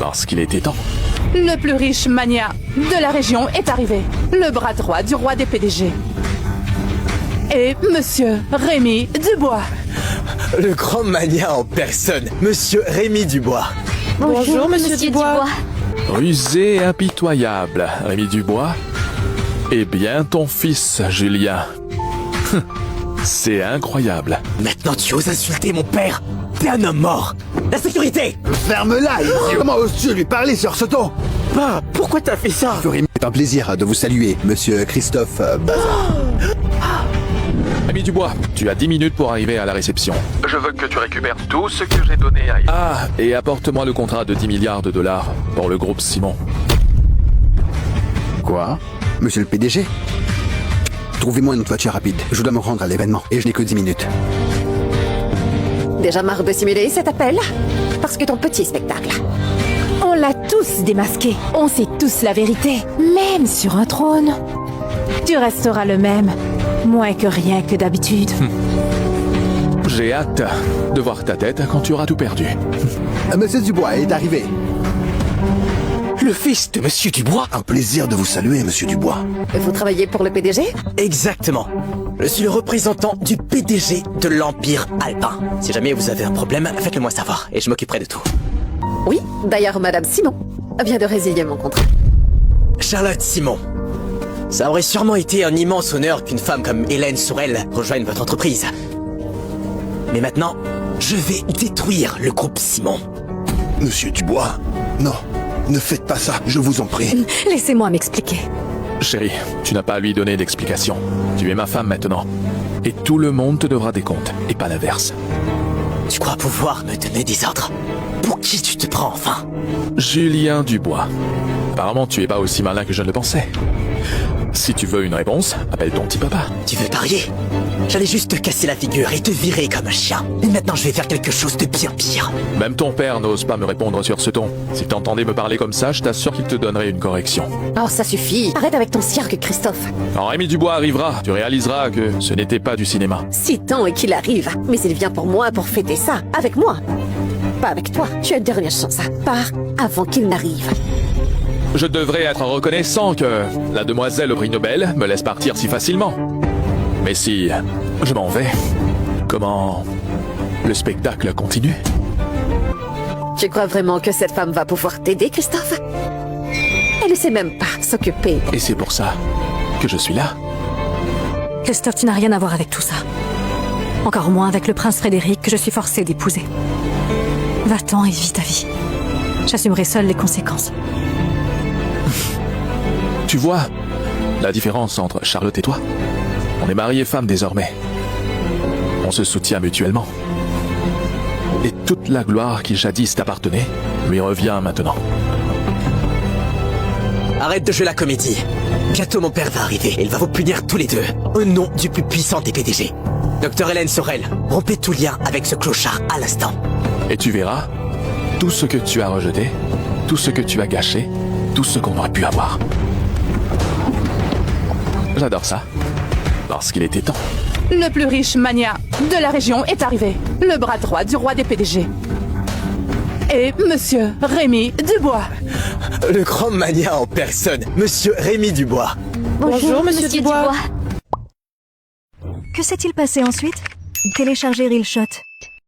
Parce qu'il était temps. Le plus riche mania de la région est arrivé. Le bras droit du roi des PDG. Et Monsieur Rémi Dubois. Le grand mania en personne, Monsieur Rémi Dubois. Bonjour, Monsieur Dubois. Rusé et impitoyable, Rémi Dubois. Et bien ton fils, Julien. C'est incroyable. Maintenant tu oses insulter mon père. T'es un homme mort. La sécurité. Ferme-la, idiot. Comment oses-tu lui parler sur ce ton? Pourquoi t'as fait ça? C'est un plaisir de vous saluer, monsieur Christophe Bazin. Rémi Dubois, tu as 10 minutes pour arriver à la réception. Je veux que tu récupères tout ce que j'ai donné à... Ah, et apporte-moi le contrat de 10 milliards de dollars pour le groupe Simon. Quoi? Monsieur le PDG? Trouvez-moi une voiture rapide. Je dois me rendre à l'événement et je n'ai que 10 minutes. Déjà marre de simuler cet appel? Parce que ton petit spectacle. On l'a tous démasqué. On sait tous la vérité. Même sur un trône. Tu resteras le même. Moins que rien que d'habitude. J'ai hâte de voir ta tête quand tu auras tout perdu. Monsieur Dubois est arrivé. Le fils de Monsieur Dubois? Un plaisir de vous saluer, monsieur Dubois. Vous travaillez pour le PDG? Exactement. Je suis le représentant du PDG de l'Empire Alpin. Si jamais vous avez un problème, faites-le moi savoir et je m'occuperai de tout. Oui, d'ailleurs, Madame Simon vient de résilier mon contrat. Charlotte Simon. Ça aurait sûrement été un immense honneur qu'une femme comme Hélène Sorel rejoigne votre entreprise. Mais maintenant, je vais détruire le groupe Simon. Monsieur Dubois, non, ne faites pas ça, je vous en prie. Laissez-moi m'expliquer. Chérie, tu n'as pas à lui donner d'explication. Tu es ma femme maintenant. Et tout le monde te devra des comptes, et pas l'inverse. Tu crois pouvoir me donner des ordres? Pour qui tu te prends enfin? Julien Dubois. Apparemment, tu es pas aussi malin que je ne le pensais. Si tu veux une réponse, appelle ton petit papa. Tu veux parier? J'allais juste te casser la figure et te virer comme un chien. Et maintenant, je vais faire quelque chose de bien pire. Même ton père n'ose pas me répondre sur ce ton. Si t'entendais me parler comme ça, je t'assure qu'il te donnerait une correction. Oh, ça suffit. Arrête avec ton cirque, Christophe. Quand Rémi Dubois arrivera, tu réaliseras que ce n'était pas du cinéma. Si tant est qu'il arrive. Mais il vient pour moi pour fêter ça. Avec moi. Pas avec toi. Tu as une dernière chance. Pars avant qu'il n'arrive. Je devrais être reconnaissant que la demoiselle au prix Nobel me laisse partir si facilement. Mais si je m'en vais, comment le spectacle continue? Tu crois vraiment que cette femme va pouvoir t'aider, Christophe? Elle ne sait même pas s'occuper. Et c'est pour ça que je suis là. Christophe, tu n'as rien à voir avec tout ça. Encore moins avec le prince Frédéric que je suis forcée d'épouser. Va-t'en et vis ta vie. J'assumerai seule les conséquences. Tu vois la différence entre Charlotte et toi? On est mari et femme désormais. On se soutient mutuellement. Et toute la gloire qui jadis t'appartenait lui revient maintenant. Arrête de jouer la comédie. Bientôt mon père va arriver et il va vous punir tous les deux. Au nom du plus puissant des PDG. Docteur Hélène Sorel, rompez tout lien avec ce clochard à l'instant. Et tu verras tout ce que tu as rejeté, tout ce que tu as gâché, tout ce qu'on aurait pu avoir. J'adore ça. Parce qu'il était temps. Le plus riche mania de la région est arrivé. Le bras droit du roi des PDG. Et Monsieur Rémi Dubois. Le grand mania en personne, Monsieur Rémi Dubois. Bonjour, Monsieur Dubois. Que s'est-il passé ensuite? Téléchargez Reelshot.